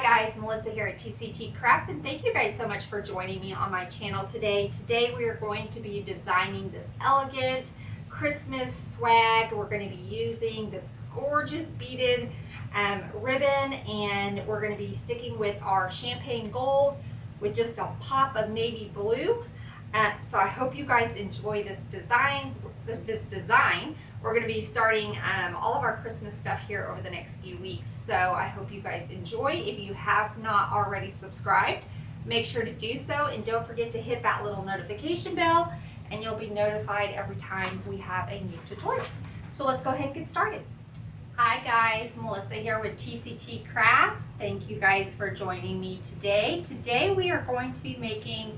guys, Melissa here at TCT Crafts, and thank you guys so much for joining me on my channel today. Today we are going to be designing this elegant Christmas swag. We're going to be using this gorgeous beaded ribbon, and we're going to be sticking with our champagne gold with just a pop of navy blue. So I hope you guys enjoy this design. We're going to be starting all of our Christmas stuff here over the next few weeks. So I hope you guys enjoy. If you have not already subscribed, make sure to do so. And don't forget to hit that little notification bell, and you'll be notified every time we have a new tutorial. So let's go ahead and get started. Hi guys, Melissa here with TCT Crafts. Thank you guys for joining me today. Today we are going to be making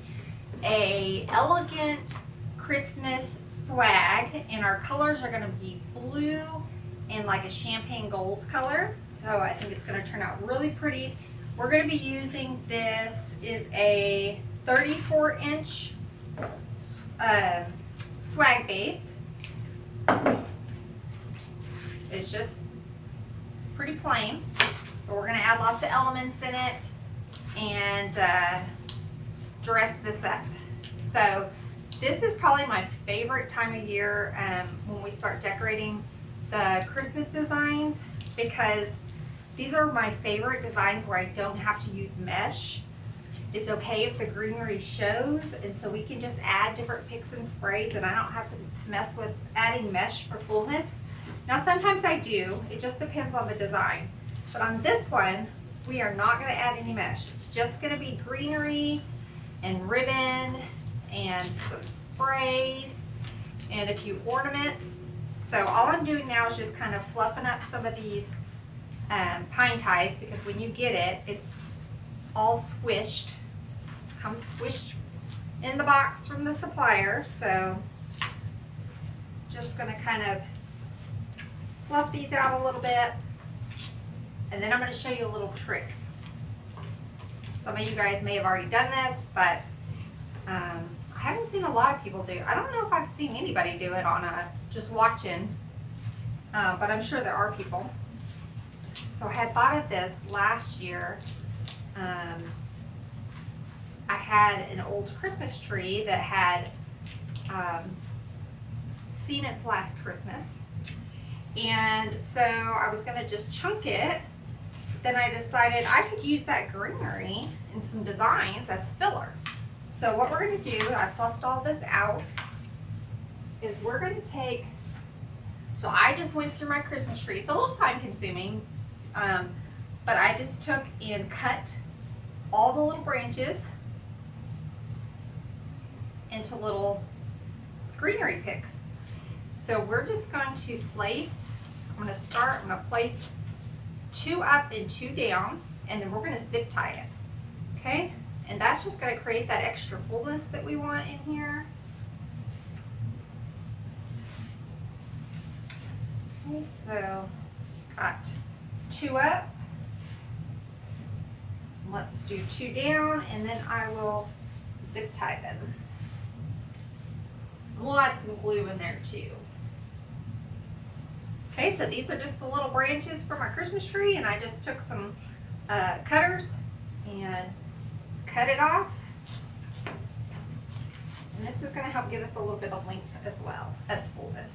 a elegant Christmas swag, and our colors are going to be blue and like a champagne gold color. So I think it's going to turn out really pretty. We're going to be using, this is a 34-inch swag base. It's just pretty plain, but we're going to add lots of elements in it and dress this up. So this is probably my favorite time of year when we start decorating the Christmas designs, because these are my favorite designs where I don't have to use mesh. It's okay if the greenery shows, and so we can just add different picks and sprays, and I don't have to mess with adding mesh for fullness. Now sometimes I do, it just depends on the design. But on this one, we are not going to add any mesh. It's just going to be greenery and ribbon and some sprays and a few ornaments. So all I'm doing now is just kind of fluffing up some of these pine ties, because when you get it, it's all squished. Comes squished in the box from the supplier. So just going to kind of fluff these out a little bit, and then I'm going to show you a little trick. Some of you guys may have already done this, but I haven't seen a lot of people do it. I don't know if I've seen anybody do it on just watching, but I'm sure there are people. So I had thought of this last year. I had an old Christmas tree that had seen its last Christmas, and so I was going to just chunk it. Then I decided I could use that greenery in some designs as filler. So what we're going to do, I fluffed all this out, is we're going to take, so I just went through my Christmas tree. It's a little time consuming, but I just took and cut all the little branches into little greenery picks. So we're just going to place, I'm going to place 2 up and 2 down, and then we're going to zip tie it, okay? And that's just going to create that extra fullness that we want in here. Okay, so got 2 up. Let's do 2 down, and then I will zip tie them. We'll add some glue in there too. Okay, so these are just the little branches from our Christmas tree, and I just took some cutters and cut it off. And this is going to help give us a little bit of length as well as fullness.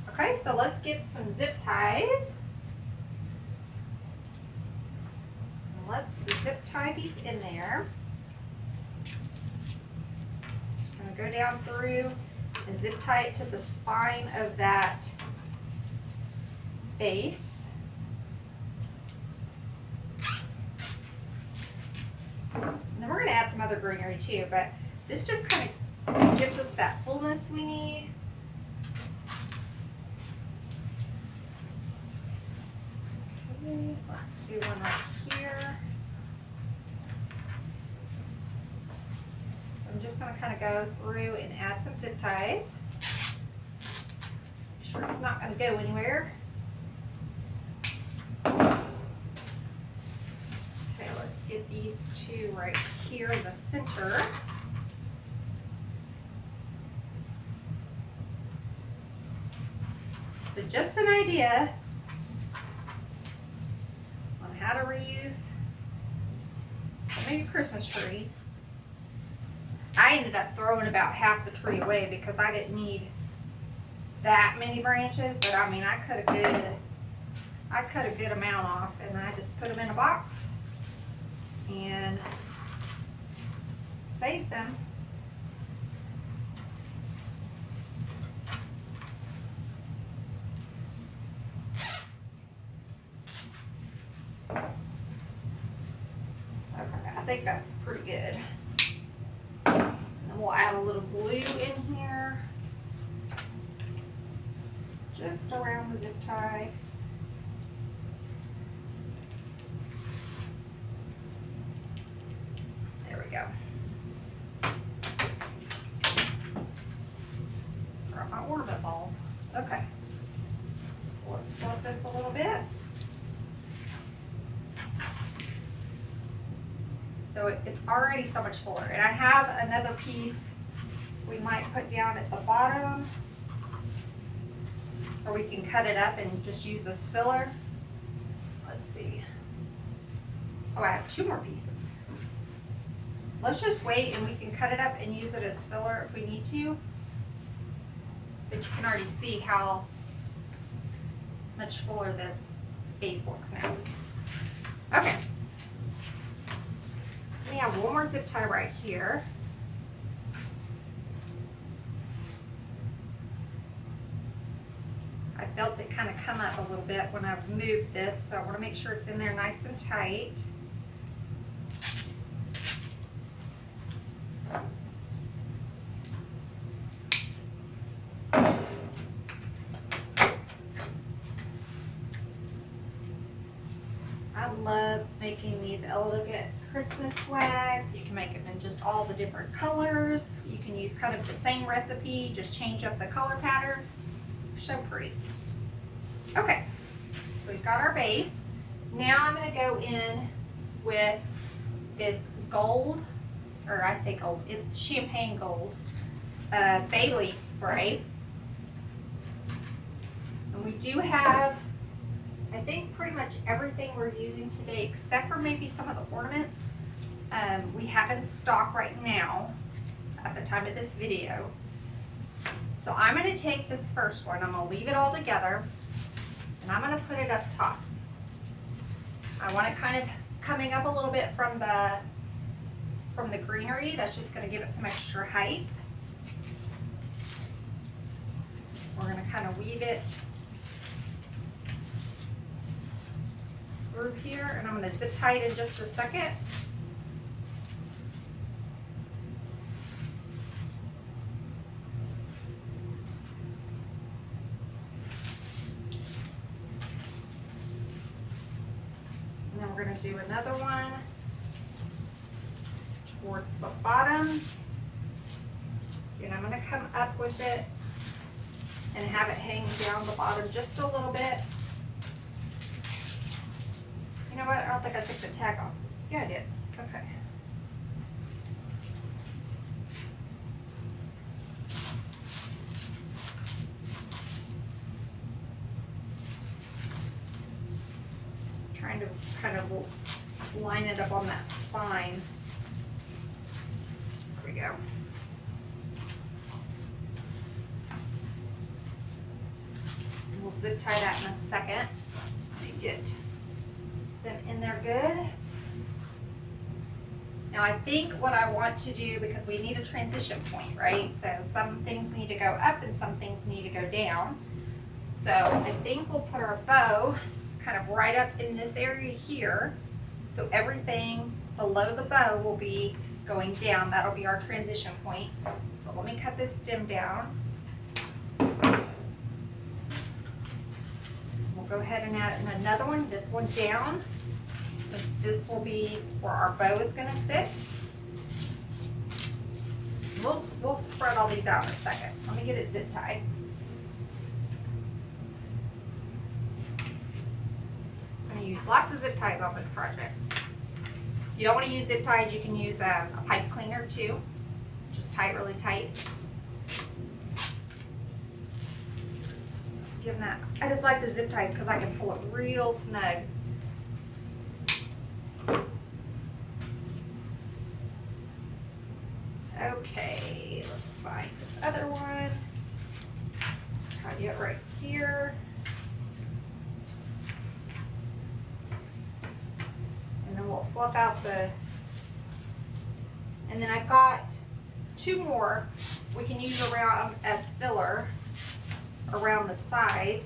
Okay, so let's get some zip ties. Let's zip tie these in there. Just going to go down through and zip tie it to the spine of that base. And then we're going to add some other greenery too, but this just kind of gives us that fullness we need. Okay, let's do one right here. So I'm just going to kind of go through and add some zip ties. Make sure it's not going to go anywhere. Okay, let's get these 2 right here in the center. So just an idea on how add a reuse. So maybe a Christmas tree. I ended up throwing about half the tree away because I didn't need that many branches, but I mean, I cut a good amount off, and I just put them in a box and saved them. Okay, I think that's pretty good. And we'll add a little glue in here, just around the zip tie. There we go. Drop my ornament balls. Okay. So let's flip this a little bit. So it's already so much fuller. And I have another piece we might put down at the bottom, or we can cut it up and just use this filler. Let's see. Oh, I have 2 more pieces. Let's just wait and we can cut it up and use it as filler if we need to. But you can already see how much fuller this base looks now. Okay. We have one more zip tie right here. I felt it kind of come up a little bit when I've moved this, so I want to make sure it's in there nice and tight. I love making these elegant Christmas swags. You can make them in just all the different colors. You can use kind of the same recipe, just change up the color pattern. So pretty. Okay, so we've got our base. Now I'm going to go in with this gold, or I say gold, it's champagne gold, bay leaf spray. And we do have, I think, pretty much everything we're using today, except for maybe some of the ornaments. We have in stock right now at the time of this video. So I'm going to take this first one, I'm going to leave it all together, and I'm going to put it up top. I want it kind of coming up a little bit from the greenery. That's just going to give it some extra height. We're going to kind of weave it through here, and I'm going to zip tie it in just a second. And then we're going to do another one towards the bottom. And I'm going to come up with it and have it hang down the bottom just a little bit. You know what? I don't think I took the tag off. Yeah, I did. Okay. Trying to kind of line it up on that spine. There we go. We'll zip tie that in a second. Let me get them in there good. Now I think what I want to do, because we need a transition point, right? So some things need to go up and some things need to go down. So I think we'll put our bow kind of right up in this area here. So everything below the bow will be going down. That'll be our transition point. So let me cut this stem down. We'll go ahead and add in another one, this one down. So this will be where our bow is going to sit. We'll spread all these out in a second. Let me get it zip tied. I'm going to use lots of zip ties on this project. If you don't want to use zip ties, you can use a pipe cleaner too. Just tie it really tight. Give them that. I just like the zip ties because I can pull it real snug. Okay, let's find this other one. Try to get right here. And then we'll fluff out the, and then I've got 2 more we can use around as filler around the sides,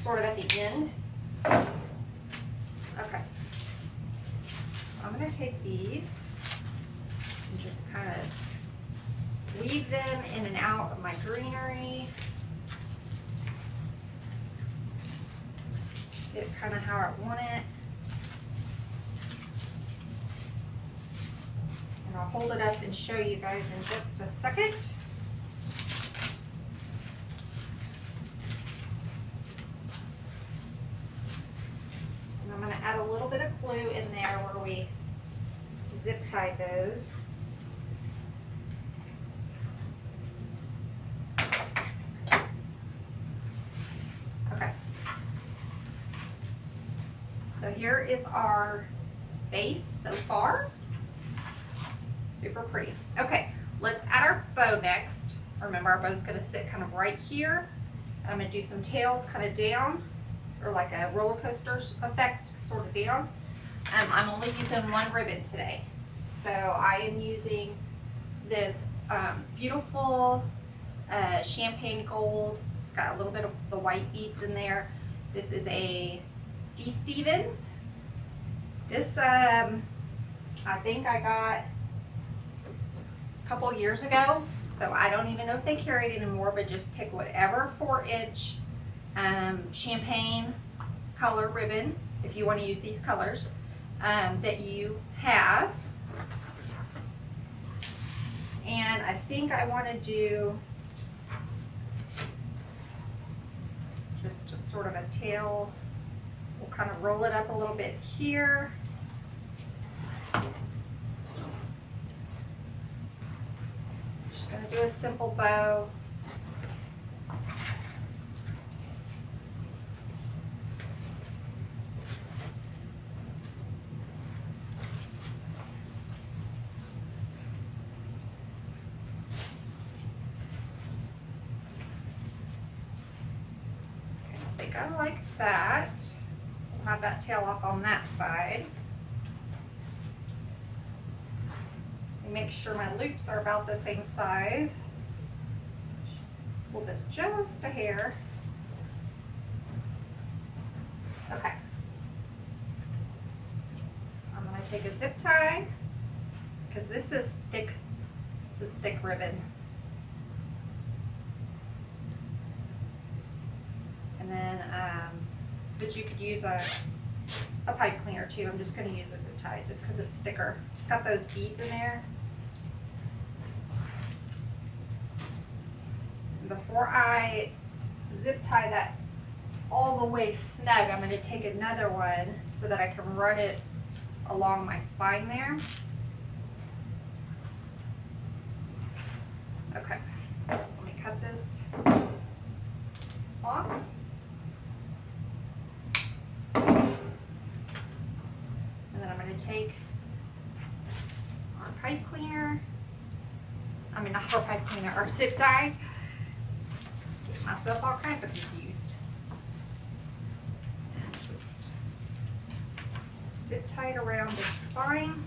sort of at the end. Okay. I'm going to take these and just kind of weave them in and out of my greenery. Get it kind of how I want it. And I'll hold it up and show you guys in just a second. And I'm going to add a little bit of glue in there where we zip tied those. Okay. So here is our base so far. Super pretty. Okay, let's add our bow next. Remember, our bow's going to sit kind of right here. And I'm going to do some tails kind of down, or like a roller coaster effect sort of down. I'm only using 1 ribbon today. So I am using this beautiful champagne gold. It's got a little bit of the white beads in there. This is a D. Stevens. This I think I got a couple years ago, so I don't even know if they carry it anymore, but just pick whatever 4-inch champagne color ribbon, if you want to use these colors, that you have. And I think I want to do just a sort of a tail. We'll kind of roll it up a little bit here. Just going to do a simple bow. I think I like that. We'll have that tail off on that side. And make sure my loops are about the same size. Pull this just a hair. Okay. I'm going to take a zip tie, because this is thick ribbon. And then, but you could use a pipe cleaner too. I'm just going to use a zip tie just because it's thicker. It's got those beads in there. And before I zip tie that all the way snug, I'm going to take another one so that I can run it along my spine there. Okay, so let me cut this off. And then I'm going to take our pipe cleaner, not our pipe cleaner, our zip tie. Get myself all kinds of confused. And just zip tie it around the spine.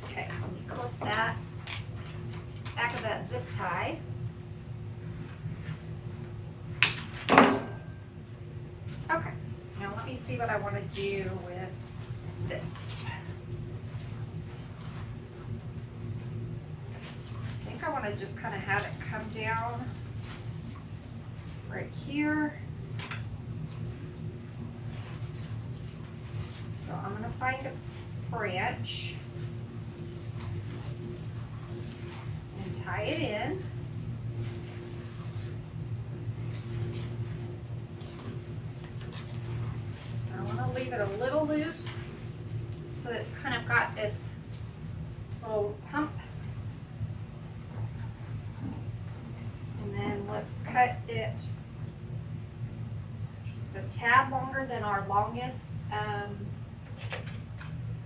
Okay, let me clip that back of that zip tie. Okay, now let me see what I want to do with this. I think I want to just kind of have it come down right here. So I'm going to find a branch and tie it in. it a little loose so that it's kind of got this little hump. And then let's cut it just a tad longer than our longest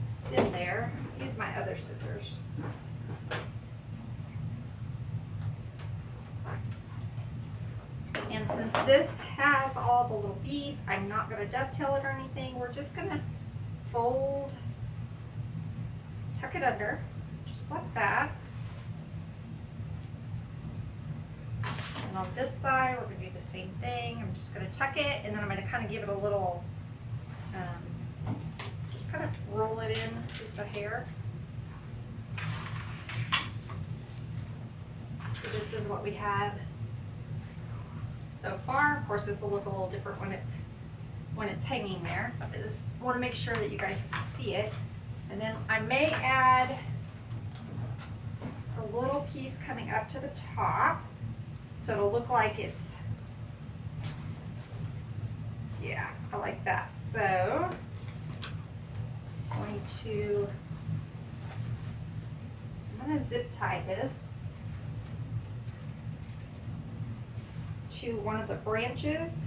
stem there. Use my other scissors. And since this has all the little beads, I'm not going to dovetail it or anything. We're just going to fold, tuck it under, just like that. And on this side, we're going to do the same thing. I'm just going to tuck it, and then I'm going to kind of give it a little, just kind of roll it in just a hair. So this is what we have so far. Of course, this will look a little different when it's hanging there, but I just want to make sure that you guys can see it. And then I may add a little piece coming up to the top, so it'll look like it's, yeah, I like that. So I'm going to zip tie this to one of the branches.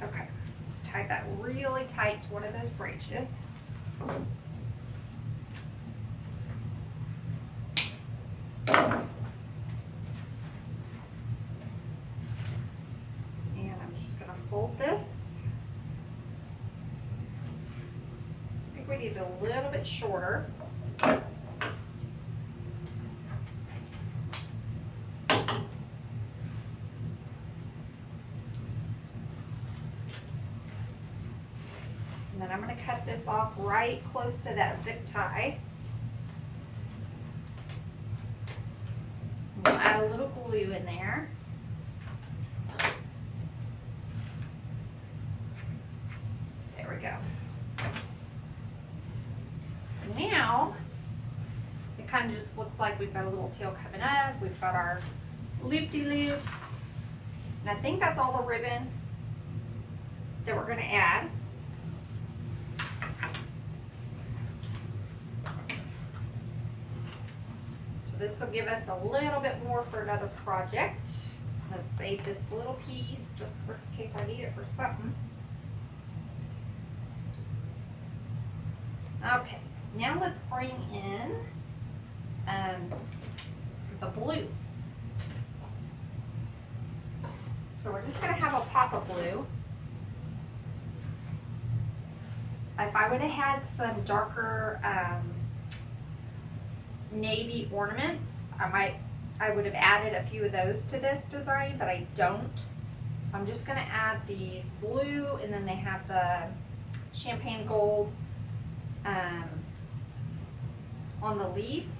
Okay, tie that really tight to one of those branches. Fold this. I think we need a little bit shorter. And then I'm going to cut this off right close to that zip tie. We'll add a little glue in there. There we go. So now it kind of just looks like we've got a little tail coming up. We've got our loop-de-loop. And I think that's all the ribbon that we're going to add. So this will give us a little bit more for another project. Let's save this little piece just in case I need it for something. Okay, now let's bring in the blue. So we're just going to have a pop of blue. If I would have had some darker navy ornaments, I would have added a few of those to this design, but I don't. So I'm just going to add these blue, and then they have the champagne gold on the leaves.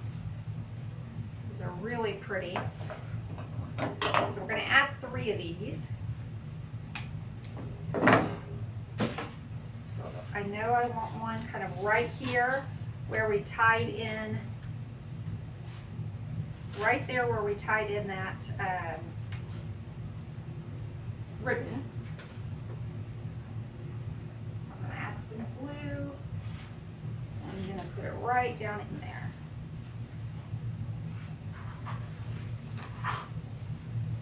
These are really pretty. So we're going to add 3 of these. So I know I want one kind of right here where we tied in, right there where we tied in that ribbon. So I'm going to add some blue. I'm going to put it right down in there.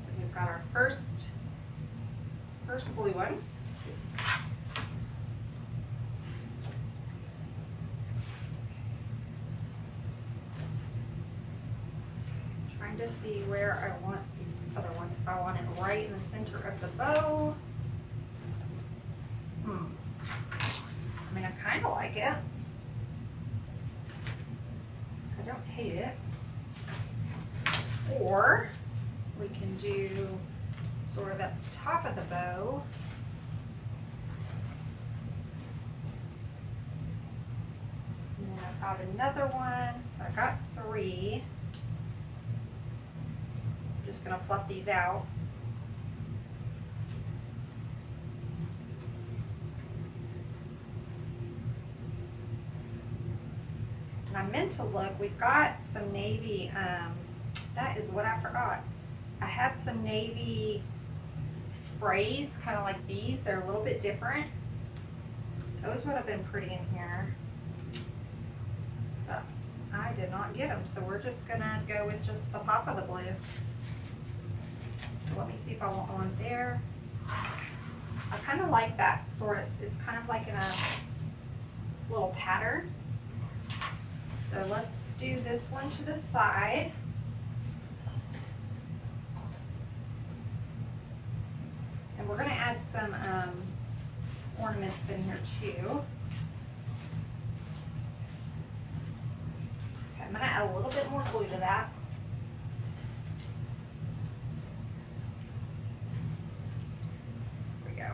So we've got our first blue one. Trying to see where I want these other ones. If I want it right in the center of the bow. I mean, I kind of like it. I don't hate it. Or we can do sort of at the top of the bow. And then I've got another one, so I got 3. I'm just gonna fluff these out. And I meant to look, we've got some navy, that is what I forgot. I had some navy sprays, kind of like these. They're a little bit different. Those would have been pretty in here. But I did not get them, so we're just gonna go with just the pop of the blue. So let me see if I want one there. I kind of like that sort of, it's kind of like in a little pattern. So let's do this one to the side. And we're gonna add some ornaments in here too. Okay, I'm gonna add a little bit more glue to that. There we go.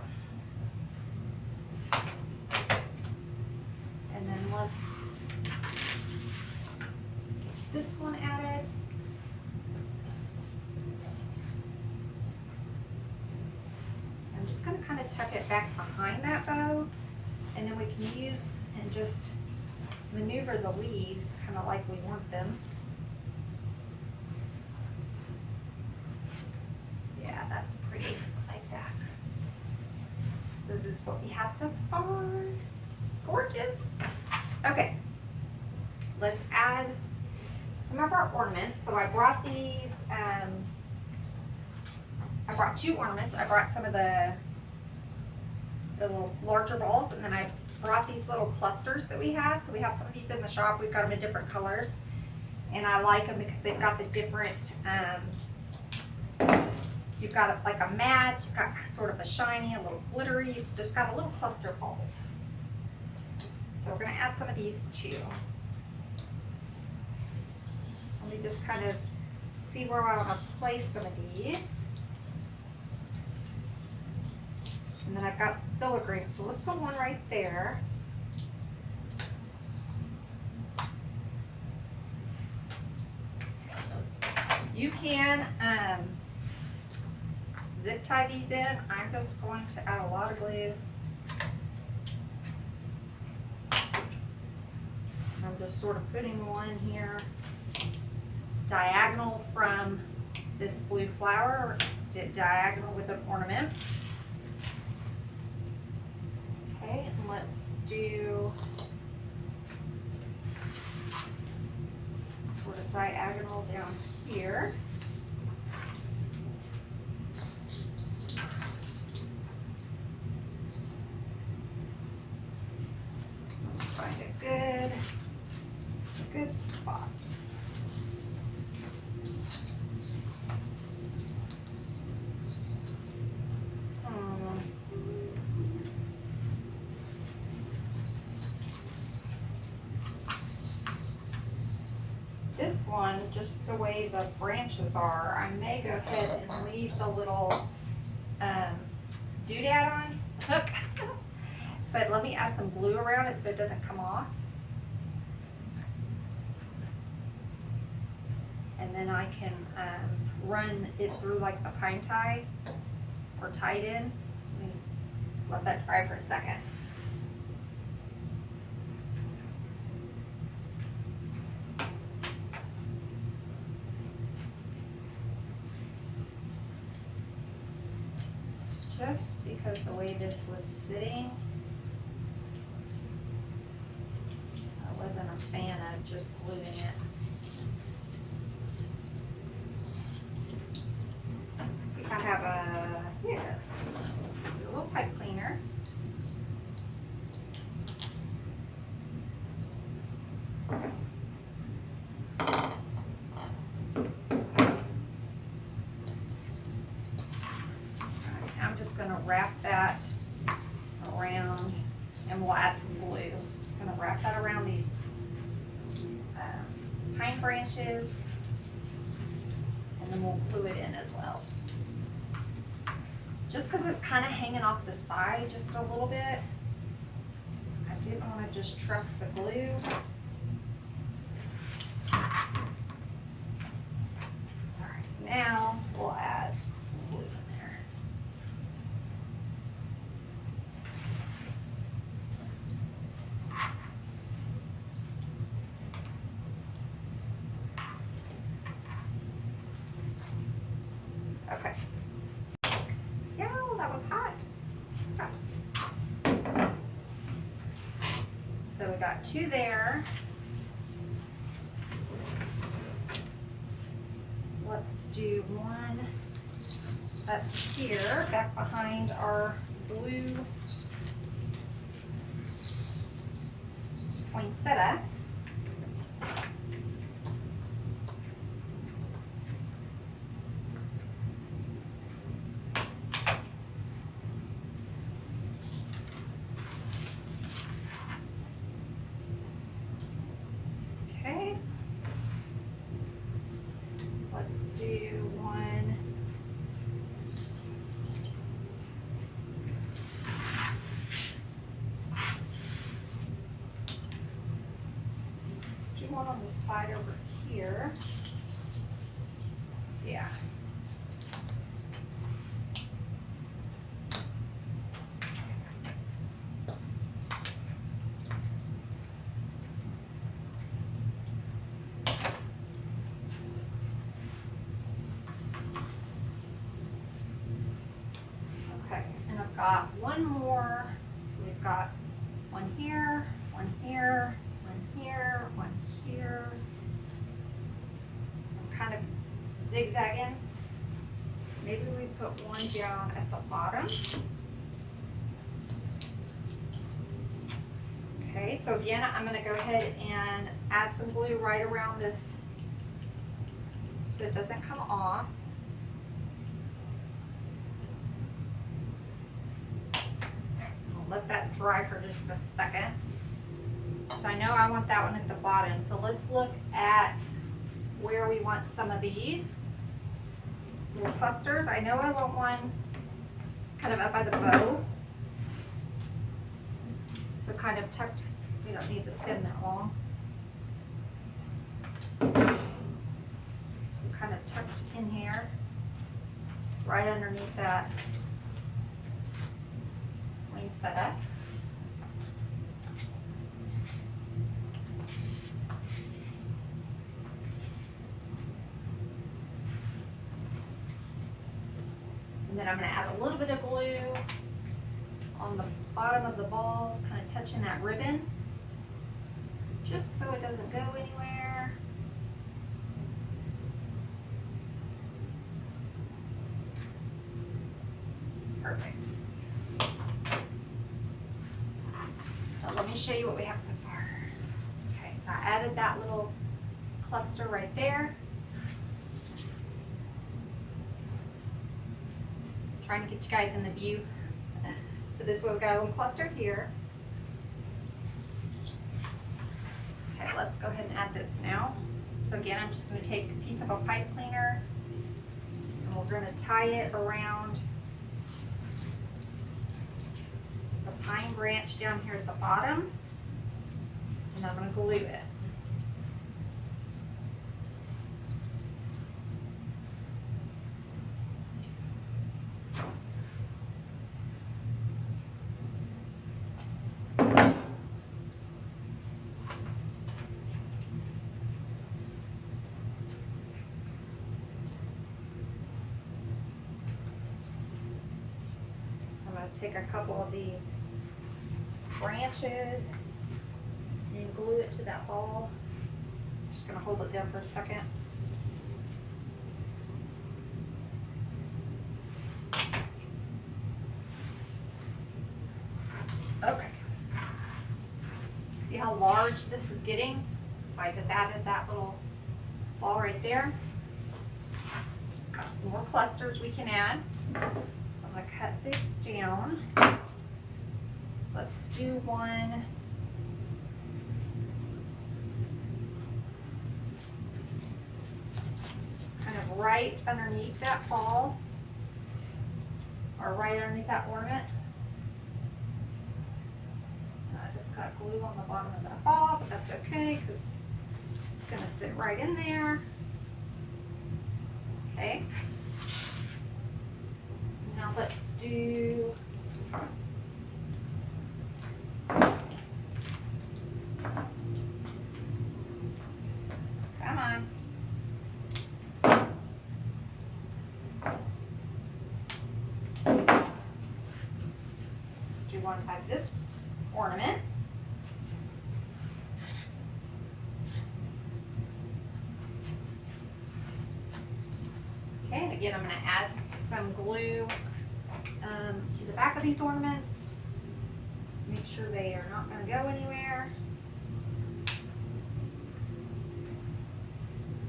And then let's get this one added. I'm just going to kind of tuck it back behind that bow, and then we can use and just maneuver the leaves kind of like we want them. Yeah, that's pretty, like that. So this is what we have so far. Gorgeous. Okay, let's add some of our ornaments. So I brought these, I brought 2 ornaments. I brought some of the little larger balls, and then I brought these little clusters that we have. So we have some of these in the shop. We've got them in different colors, and I like them because they've got the different, you've got like a matte, you've got sort of a shiny, a little glittery, you've just got a little cluster of balls. So we're gonna add some of these too. Let me just kind of see where I wanna place some of these. And then I've got some filigree, so let's put one right there. You can zip tie these in. I'm just going to add a lot of glue. I'm just sort of putting one here diagonal from this blue flower, diagonal with an ornament. Okay, and let's do sort of diagonal down here. Let's find a good spot. This one, just the way the branches are, I may go ahead and leave the little doodad on hook, but let me add some glue around it so it doesn't come off. And then I can run it through like the pine tie or tie it in. Let me let that dry for a second. Just because the way this was sitting, I wasn't a fan of just gluing it. I have a, yes, a little pipe cleaner. I'm just going to wrap that around, and we'll add some glue. I'm just going to wrap that around these pine branches, and then we'll glue it in as well. Just because it's kind of hanging off the side just a little bit, I didn't want to just trust the glue. All right, now we'll add some glue in there. Okay. Yeah, that was hot. So we got 2 there. Let's do 1 up here, back behind our blue poinsettia. Okay. Let's do 1 on the side over here. Yeah. Okay, and I've got 1 more. So we've got 1 here, 1 here, 1 here, 1 here. So I'm kind of zigzagging. Maybe we put 1 down at the bottom. Okay, so again, I'm going to go ahead and add some glue right around this so it doesn't come off. I'll let that dry for just a second. So I know I want that one at the bottom. So let's look at where we want some of these little clusters. I know I want one kind of up by the bow. So kind of tucked, we don't need the stem that long. So kind of tucked in here, right underneath that poinsettia. And then I'm going to add a little bit of glue on the bottom of the balls, kind of touching that ribbon, just so it doesn't go anywhere. Perfect. So let me show you what we have so far. Okay, so I added that little cluster right there. Trying to get you guys in the view. So this way we've got a little cluster here. Okay, let's go ahead and add this now. So again, I'm just going to take a piece of a pipe cleaner and we're going to tie it around the pine branch down here at the bottom, and I'm going to glue it. Take a couple of these branches and glue it to that ball. Just going to hold it there for a second. Okay. See how large this is getting? So I just added that little ball right there. Got some more clusters we can add. I'm going to cut this down. Let's do one kind of right underneath that ball, or right underneath that ornament. And I just got glue on the bottom of that ball, but that's okay because it's going to sit right in there. Okay. Now let's do come on. one by this ornament. Okay, and again, I'm going to add some glue to the back of these ornaments. Make sure they are not going to go anywhere.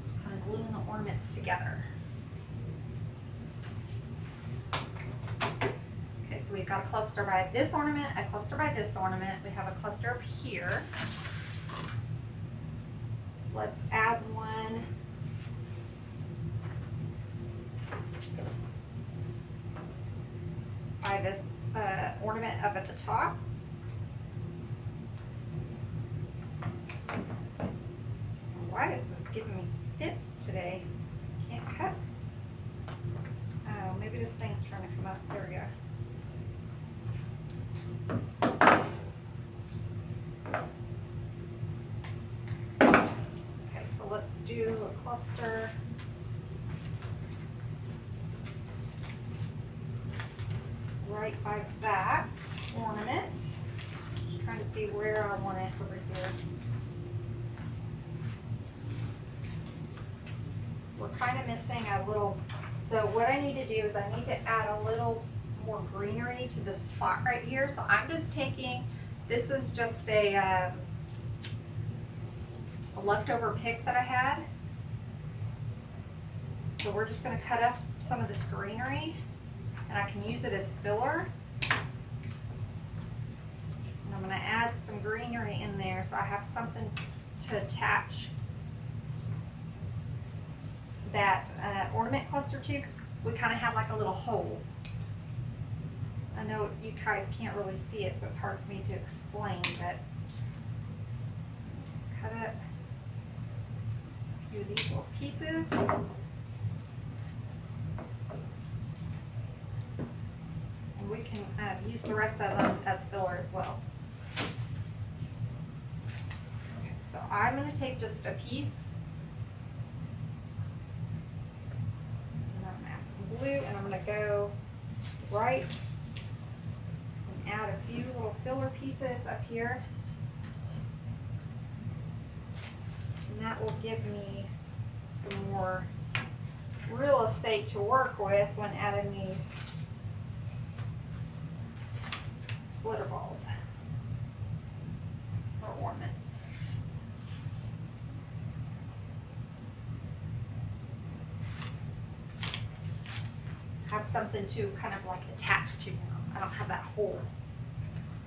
Just kind of gluing the ornaments together. Okay, so we've got a cluster by this ornament, a cluster by this ornament. We have a cluster up here. Let's add one by this ornament up at the top. Why is this giving me fits today? Can't cut. Oh, maybe this thing's trying to come up. There we go. Okay, so let's do a cluster. Right by that ornament. Just trying to see where I want it over here. We're kind of missing a little, so what I need to do is I need to add a little more greenery to this spot right here. So I'm just taking, this is just a leftover pick that I had. So we're just going to cut up some of this greenery. And I can use it as filler. And I'm going to add some greenery in there so I have something to attach that ornament cluster to, because we kind of have like a little hole. I know you guys can't really see it, so it's hard for me to explain, but just cut up a few of these little pieces. We can use the rest of them as filler as well. Okay, so I'm going to take just a piece, and I'm going to add some glue, and I'm going to go right and add a few little filler pieces up here, and that will give me some more real estate to work with when adding these glitter balls or ornaments. Have something to kind of like attach to. I don't have that hole.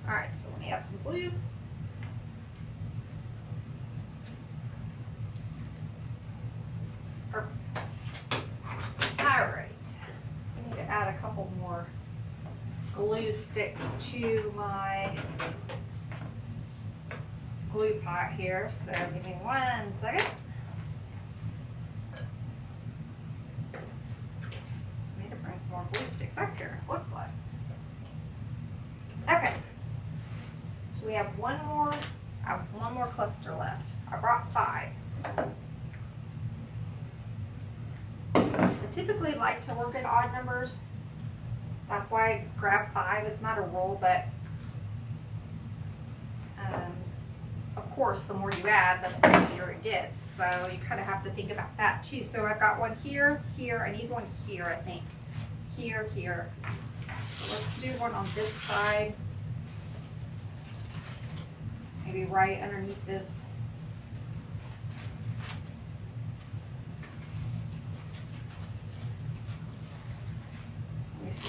All right, so let me add some glue. Perfect. All right, I need to add a couple more glue sticks to my glue pot here, so give me 1 second. I need to bring some more glue sticks up here, it looks like. Okay, so we have one more cluster left. I brought 5. I typically like to work at odd numbers. That's why I grabbed 5. It's not a rule, but of course, the more you add, the crazier it gets. So you kind of have to think about that too. So I've got one here, here. I need one here, I think. Here, here. So let's do one on this side. Maybe right underneath this. Let me see.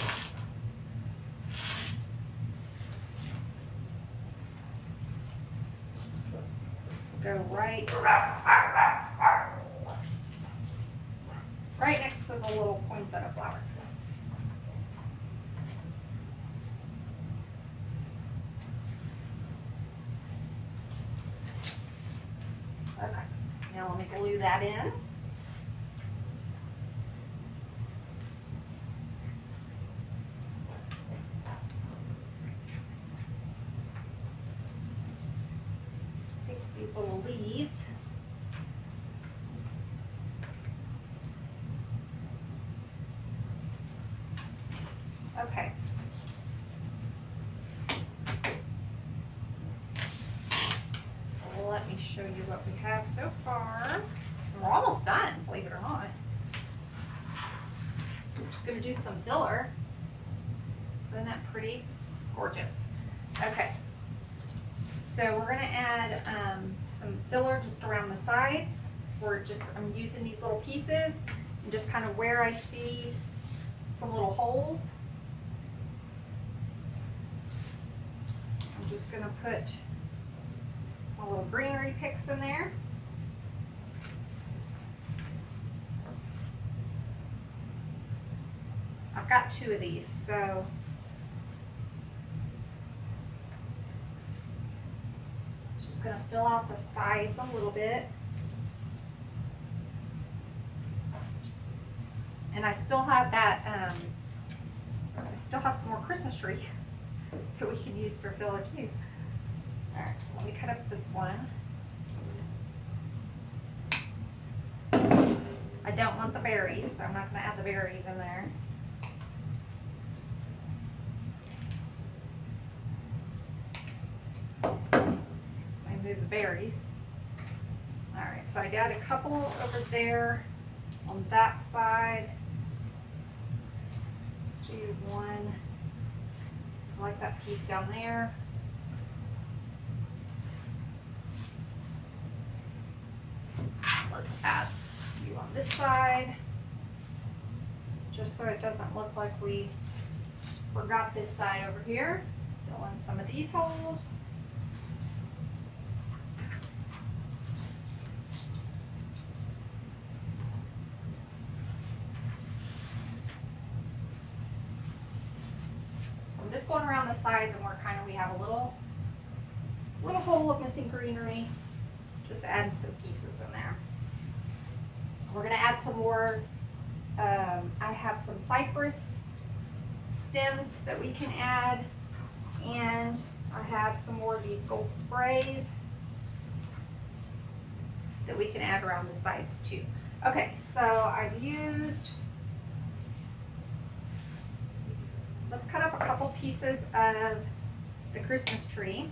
Go right next to the little poinsettia flower. Okay, now let me glue that in. These little leaves. Okay. what we have so far. And we're almost done, believe it or not. We're just gonna do some filler. Isn't that pretty? Gorgeous. Okay. So we're gonna add some filler just around the sides. I'm using these little pieces and just kind of where I see some little holes. I'm just gonna put my little greenery picks in there. I've got 2 of these, so just gonna fill out the sides a little bit. And I still have that, I still have some more Christmas tree that we can use for filler too. All right, so let me cut up this one. I don't want the berries, so I'm not gonna add the berries in there. I move the berries. All right, so I got a couple over there on that side. Let's do one. I like that piece down there. Let's add a few on this side, just so it doesn't look like we forgot this side over here. Fill in some of these holes. So I'm just going around the sides and we have a little hole of missing greenery. Just adding some pieces in there. We're gonna add some more, I have some cypress stems that we can add, and I have some more of these gold sprays that we can add around the sides too. Okay, so I've used, let's cut up a couple pieces of the Christmas tree,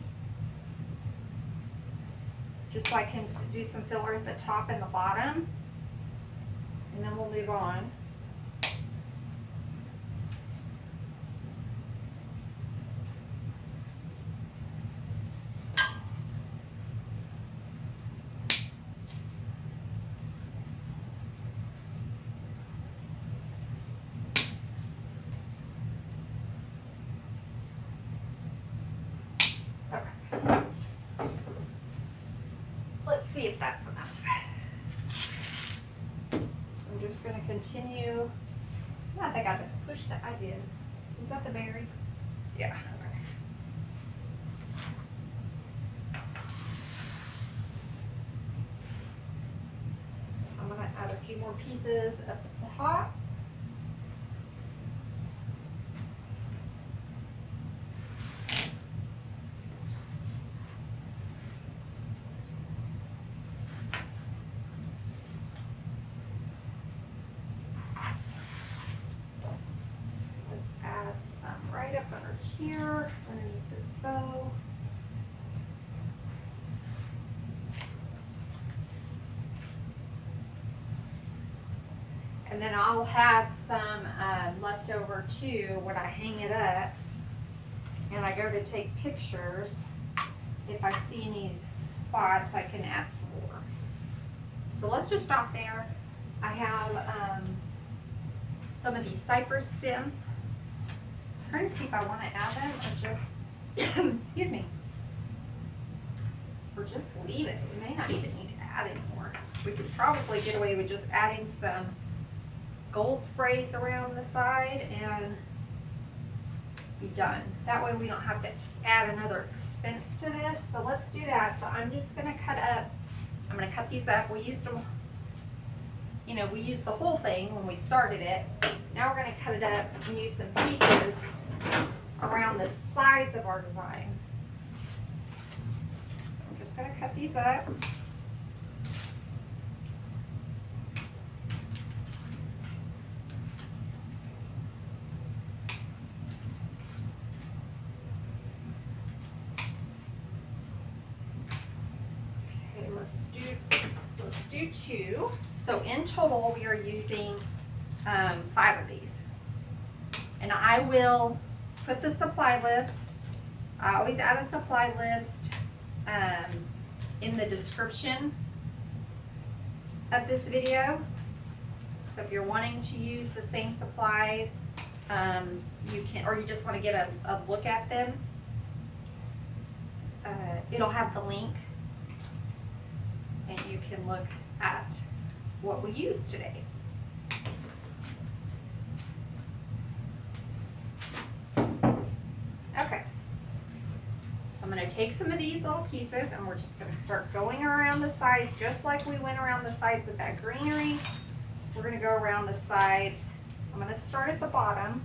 just so I can do some filler at the top and the bottom, and then we'll move on. Okay. Let's see if that's enough. I'm just going to continue. I think I just pushed that. I did. Is that the berry? Yeah. Okay. So I'm going to add a few more pieces up at the top. Right up under here, underneath this bow. And then I'll have some left over too when I hang it up and I go to take pictures. If I see any spots, I can add some more. So let's just stop there. I have some of these cypress stems. I'm trying to see if I want to add them or just, excuse me, or just leave it. We may not even need to add anymore. We could probably get away with just adding some gold sprays around the side and be done. That way we don't have to add another expense to this. So let's do that. So I'm just going to I'm going to cut these up. We used them, you know, we used the whole thing when we started it. Now we're going to cut it up and use some pieces around the sides of our design. So I'm just going to cut these up. Okay, let's do 2. So in total, we are using 5 of these. And I will put the supply list. I always add a supply list in the description of this video. So if you're wanting to use the same supplies, you can, or you just want to get a look at them, it'll have the link and you can look at what we used today. Okay, so I'm going to take some of these little pieces and we're just going to start going around the sides just like we went around the sides with that greenery. We're going to go around the sides. I'm going to start at the bottom.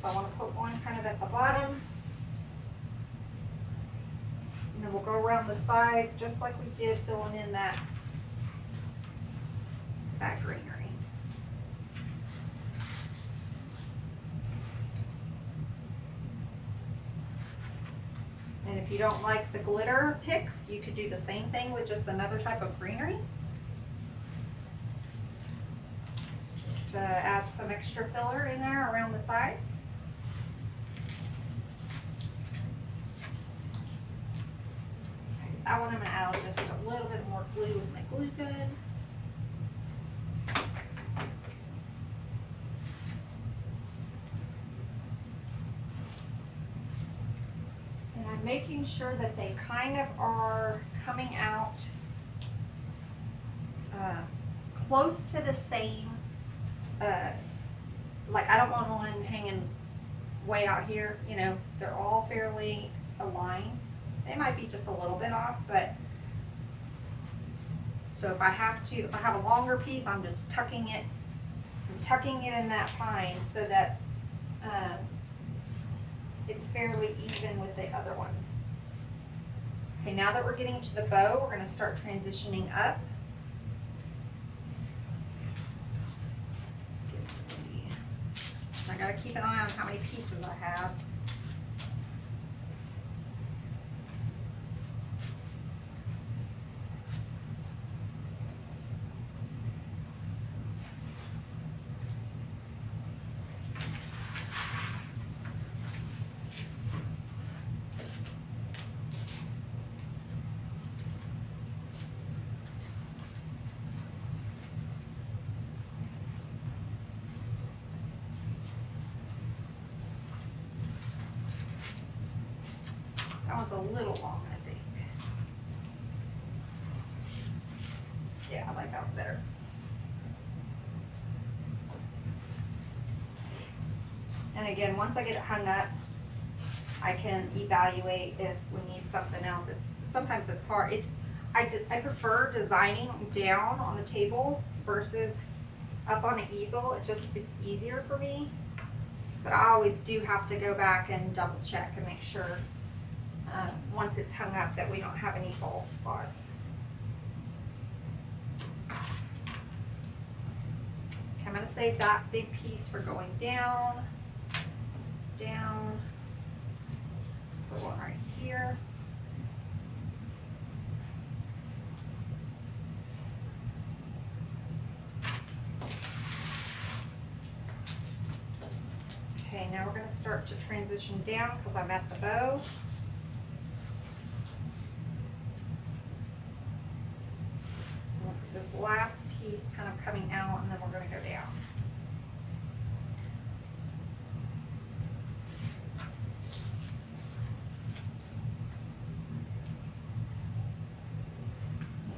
So I want to put one kind of at the bottom. And then we'll go around the sides just like we did, filling in that greenery. And if you don't like the glitter picks, you could do the same thing with just another type of greenery. Just to add some extra filler in there around the sides. That one I'm going to add just a little bit more glue with my glue gun. And I'm making sure that they kind of are coming out close to the same, like I don't want one hanging way out here, you know, they're all fairly aligned. They might be just a little bit off, but so if I have a longer piece, I'm just tucking it in that pine so that it's fairly even with the other one. Okay, now that we're getting to the bow, we're going to start transitioning up. I got to keep an eye on how many pieces I have. That one's a little long, I think. Yeah, I like that one better. And again, once I get it hung up, I can evaluate if we need something else. Sometimes it's hard. I prefer designing down on the table versus up on an easel. It's easier for me. But I always do have to go back and double check and make sure once it's hung up that we don't have any bald spots. Okay, I'm going to save that big piece for going down, down. Put one right here. Okay, now we're going to start to transition down because I'm at the bow. This last piece kind of coming out, and then we're going to go down.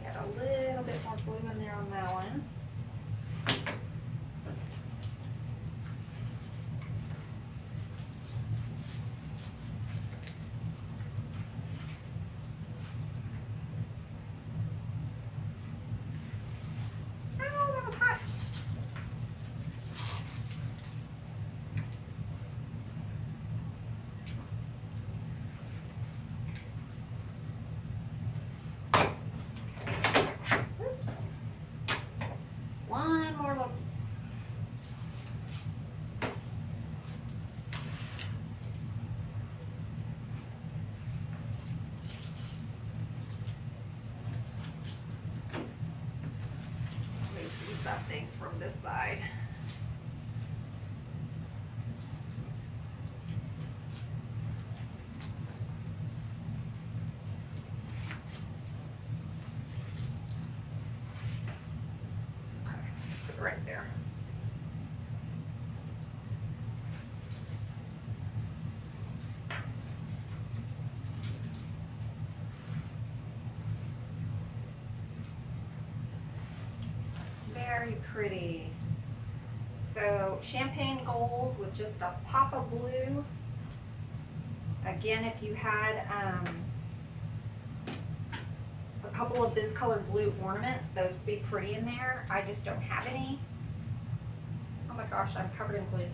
Add a little bit more glue in there on that one. One more little piece. thing from this side. Okay, put it right there. Very pretty. So champagne gold with just a pop of blue. Again, if you had a couple of this color blue ornaments, those would be pretty in there. I just don't have any. Oh my gosh, I'm covered in glue.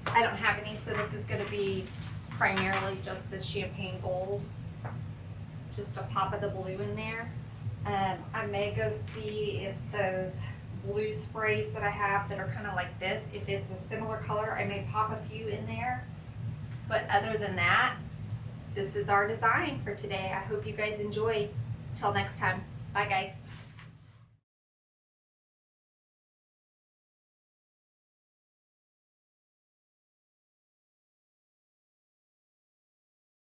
I don't have any, so this is going to be primarily just the champagne gold. Just a pop of the blue in there. I may go see if those blue sprays that I have that are kind of like this, if it's a similar color, I may pop a few in there. But other than that, this is our design for today. I hope you guys enjoyed. Till next time. Bye guys.